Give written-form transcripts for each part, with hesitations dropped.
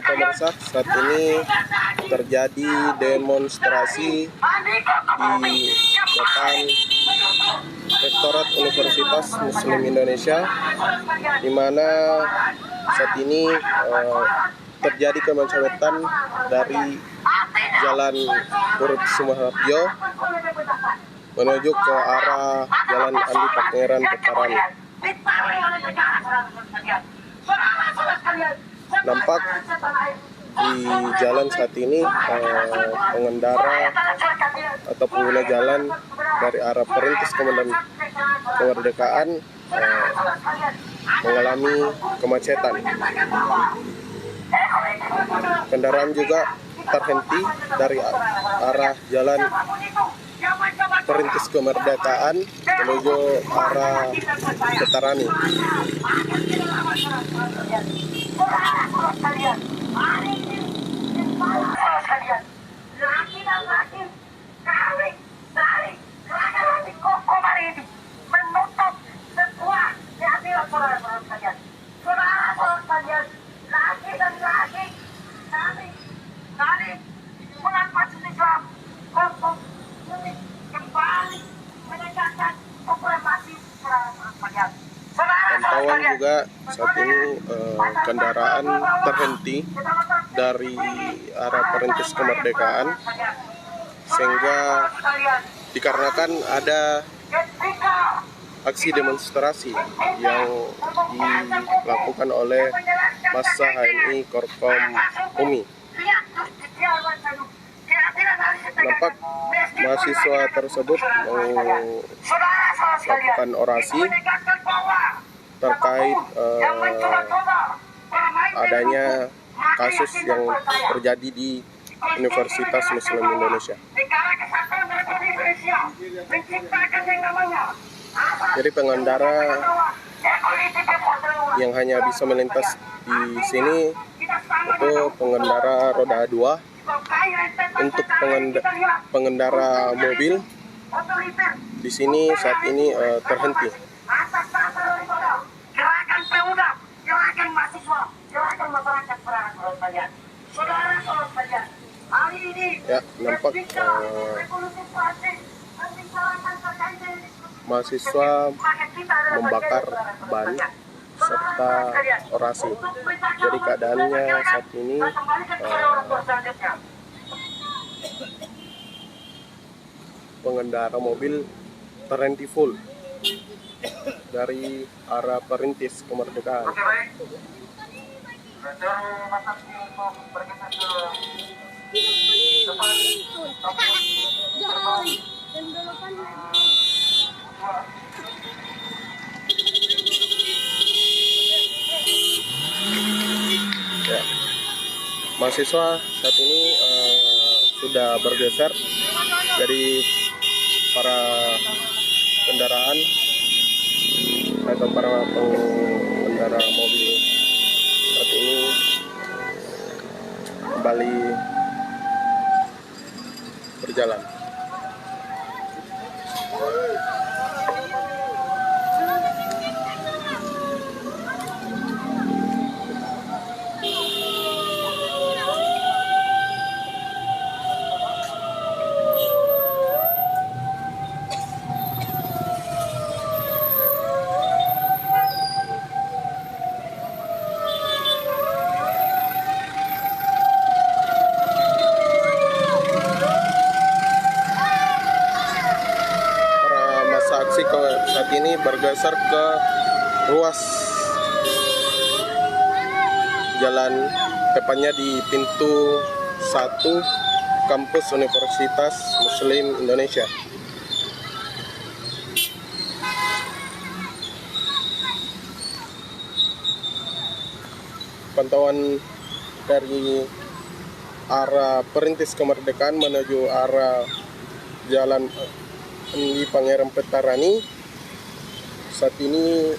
pemirsa, saat ini terjadi demonstrasi di depan Rektorat Universitas Muslim Indonesia, di mana saat ini terjadi kemacetan dari Jalan Urip Sumoharjo menuju ke arah Jalan Andi Pangeran Petarani. Nampak di jalan saat ini pengendara atau pengguna jalan dari arah Perintis Kemerdekaan mengalami kemacetan. Kendaraan juga terhenti dari arah Jalan Perintis Kemerdekaan menuju arah Petarani. Pantauan juga saat ini kendaraan terhenti dari arah Perintis Kemerdekaan, sehingga dikarenakan ada aksi demonstrasi yang dilakukan oleh massa HMI Korkom UMI. Nampak mahasiswa tersebut melakukan orasi terkait adanya kasus yang terjadi di Universitas Muslim Indonesia. Jadi pengendara yang hanya bisa melintas di sini itu pengendara roda 2. Untuk pengendara mobil di sini saat ini terhenti. Gerakan pemuda, gerakan mahasiswa, gerakan masyarakat sekalian. Saudara-saudara sekalian, hari ini Ya, nampak mahasiswa membakar ban serta orasi. Jadi keadaannya saat ini pengendara mobil terhenti full dari arah Perintis Kemerdekaan. Ya, mahasiswa saat ini sudah bergeser dari para kendaraan atau para pengendara mobil saat ini kembali berjalan. Saat ini bergeser ke ruas jalan, tepatnya di pintu 1 kampus Universitas Muslim Indonesia. Pantauan dari arah Perintis Kemerdekaan menuju arah Jalan Andi Pangeran Petarani saat ini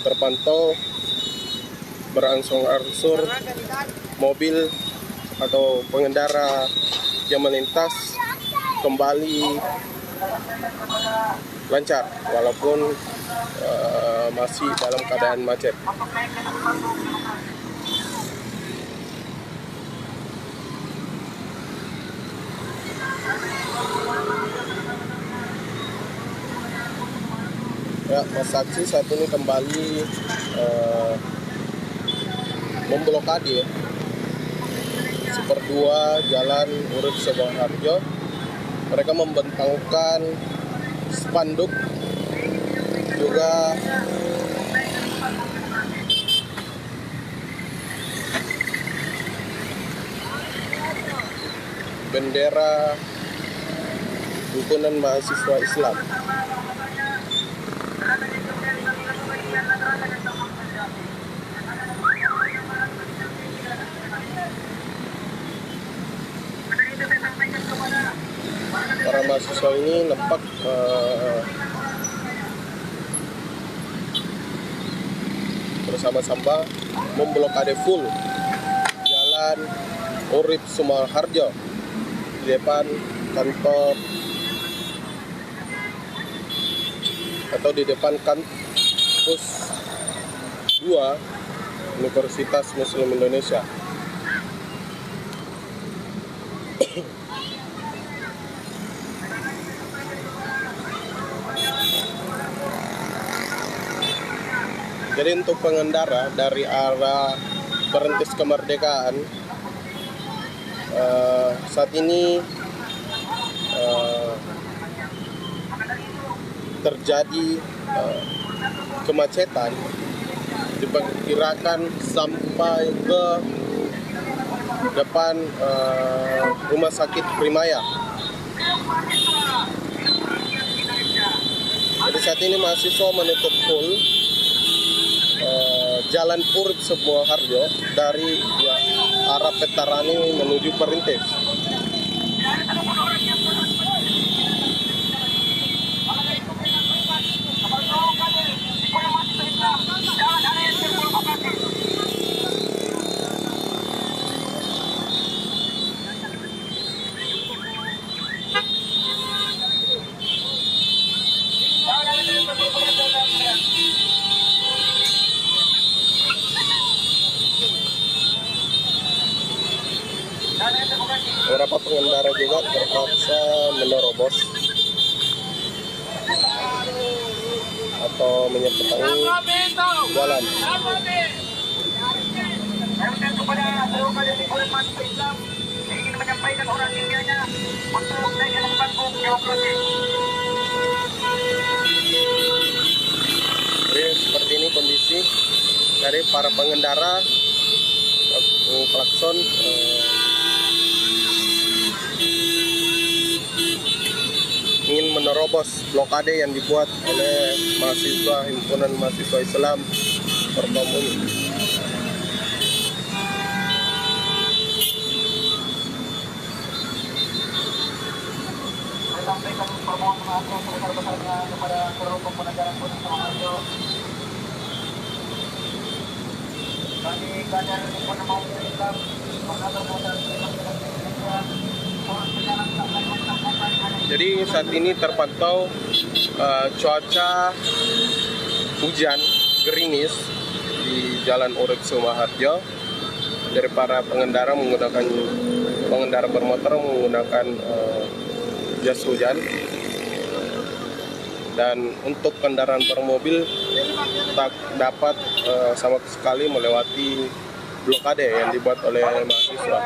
terpantau berangsur-angsur mobil atau pengendara yang melintas kembali lancar walaupun masih dalam keadaan macet. Ya, masa aksi saat ini kembali memblokade Seperdua Jalan Urip Sumoharjo. Mereka membentangkan spanduk, juga bendera Himpunan Mahasiswa Islam. Para mahasiswa ini nampak bersama-sama memblokade full Jalan Urip Sumoharjo di depan kantor atau di depan kampus 2 Universitas Muslim Indonesia. Jadi untuk pengendara dari arah Perintis Kemerdekaan saat ini terjadi kemacetan, diperkirakan sampai ke depan Rumah Sakit Primaya. Jadi saat ini mahasiswa menutup full Jalan Urip Sumoharjo dari arah Petarani menuju Perintis. Beberapa pengendara juga terpaksa menerobos atau menyeberangi jalan. Jadi seperti ini kondisi dari para pengendara klakson ingin menerobos blokade yang dibuat oleh mahasiswa Himpunan Mahasiswa Islam Perkomuni. Saya sampaikan permohonan maaf yang sebesar-besarnya kepada seluruh pengendara kota Sumoharjo. Kami kader Himpunan Mahasiswa Islam mengatur modal Jadi saat ini terpantau cuaca hujan gerimis di Jalan Urip Sumoharjo. Dari para pengendara bermotor menggunakan jas hujan, dan untuk kendaraan bermobil tak dapat sama sekali melewati blokade yang dibuat oleh mahasiswa.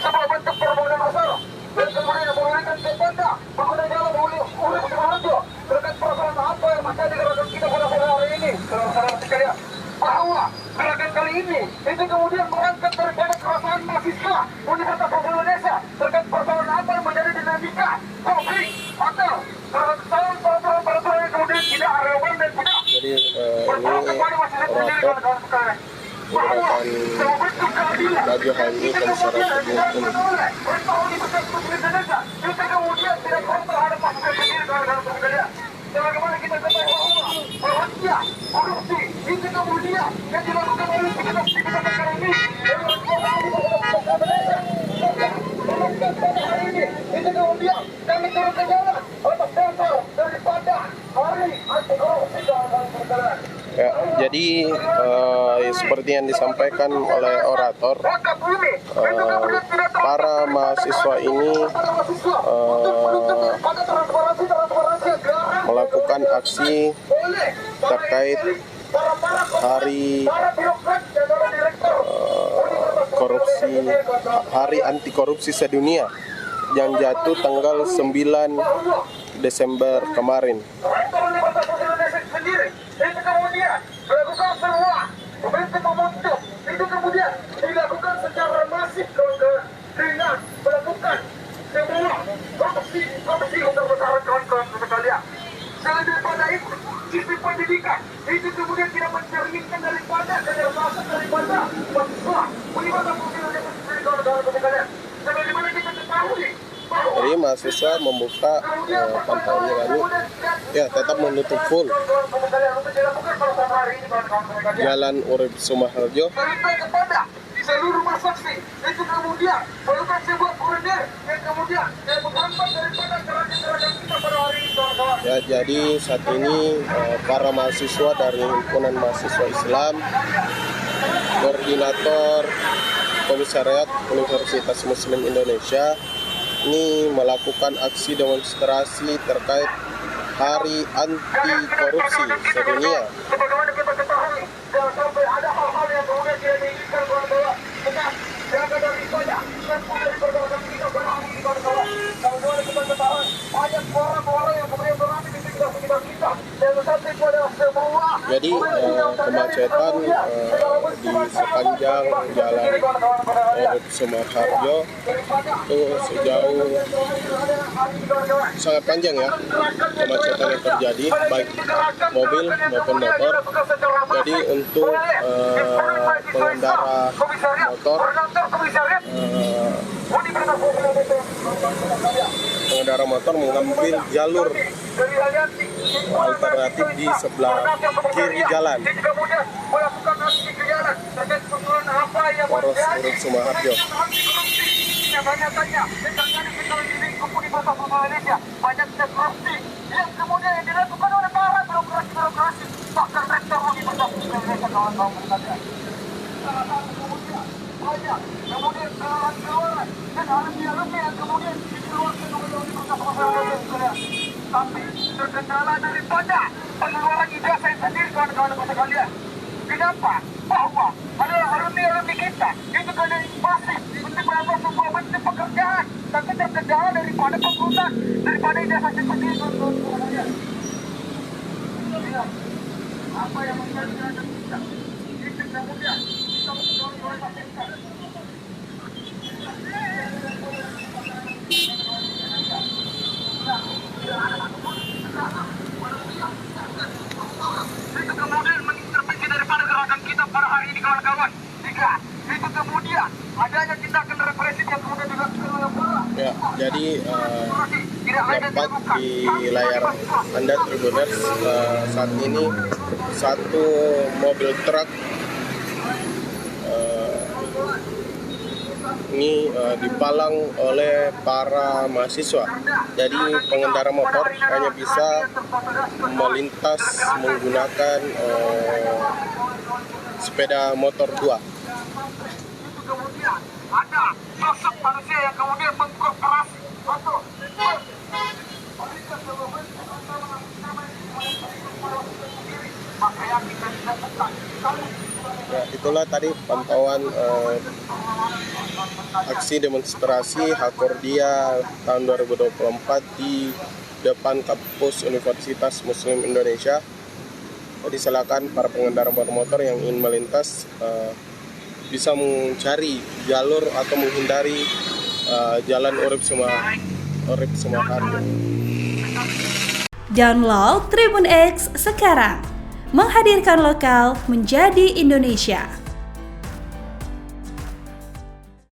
Sebuah bentuk permohonan besar dan kemudian memberikan kepada pengguna jalan Urip Sumoharjo terkait persoalan apa yang menjadi gerakan kita pada sore hari ini, saudara-saudara sekalian, bahwa gerakan kali ini itu kemudian berangkat daripada keresahan mahasiswa Universitas Muslim Indonesia terkait persoalan apa yang menjadi dinamika konflik atau peraturan yang kemudian tidak relevan dan tidak bertolak kepada masyarakat sendiri, kawan-kawan sekalian. Menggunakan baju HMI dan secara hukum. Bagaimana kita ketahui bahwa korupsi itu kemudian yang dilakukan oleh kita ini itu kemudian kami turun ke jalan atas dasar daripada hari anti korupsi. Ya, jadi seperti yang disampaikan oleh orator, para mahasiswa ini melakukan aksi terkait hari hari anti korupsi sedunia yang jatuh tanggal 9 Desember kemarin. Itu kemudian dilakukan secara masif dengan melakukan semua komisi untuk kawan-kawan sekalian. Selain daripada itu, sisi pendidikan itu kemudian tidak mencerminkan daripada kecerdasan daripada mahasiswa. Bagaimana mungkin kawan-kawan sekalian? Sebagaimana kita ketahui, Jadi mahasiswa membuka pantauan kami, ya tetap menutup full Jalan Urip Sumaharjo. kepada seluruh saksi itu kemudian melakukan sebuah koridor yang kemudian menghambat daripada gerakan-gerakan kita pada hari ini, kawan-kawan. Ya, jadi saat ini para mahasiswa dari Himpunan Mahasiswa Islam, Koordinator Komisariat Universitas Muslim Indonesia ini melakukan aksi demonstrasi terkait Hari Anti Korupsi Sedunia. Sebagaimana kita ketahui, jangan sampai ada hal-hal yang kemudian tidak diinginkan, kawan-kawan. Tetap jaga daripada semua dari pergerakan kita berhari ini, kawan-kawan. Kawan-kawan kita ketahui, banyak orang-orang yang kemudian berhari di sekitar kita. Dan sampai pada semua. Jadi kemacetan di sepanjang Jalan Urip Sumaharjo itu sejauh sangat panjang ya, kemacetan yang terjadi baik mobil maupun motor. Jadi untuk pengendara motor mengambil jalur alternatif di sebelah kiri jalan Poros Urip Sumaharjo. Banyak korupsi yang kemudian yang dilakukan oleh para birokrasi bahkan rektor universitas kawan-kawan sekalian. Banyak kemudian kawan-kawan dan alumni yang kemudian dikeluarkan oleh universitas sekalian. Tapi terkendala daripada pengeluaran ijazah itu sendiri, kawan-kawan sekalian. Kenapa? Bahwa adalah alumni kita itu kena masih untuk melakukan sebuah bentuk pekerjaan, tapi terkendala daripada penggunaan daripada ijazah itu sendiri, kawan-kawan sekalian. Apa yang menjadi kita? Itu kemudian kita mengeluarkan kita. Itu kemudian mengintervensi daripada gerakan kita pada hari ini, kawan-kawan. Jika itu kemudian adanya tindakan represif yang kemudian dilakukan oleh para. Ya, jadi dapat di layar Anda Tribuners saat ini satu mobil truk ini dipalang oleh para mahasiswa. Jadi pengendara motor hanya bisa melintas menggunakan sepeda motor 2. Itu kemudian ada sosok manusia yang kemudian mengkorporasi atau maka yang kita lakukan. Ya, itulah tadi pantauan aksi demonstrasi Hakordia tahun 2024 di depan kampus Universitas Muslim Indonesia. Jadi silakan para pengendara motor yang ingin melintas bisa mencari jalur atau menghindari Jalan Urip Sumaharjo. Download Tribun X sekarang, menghadirkan lokal menjadi Indonesia.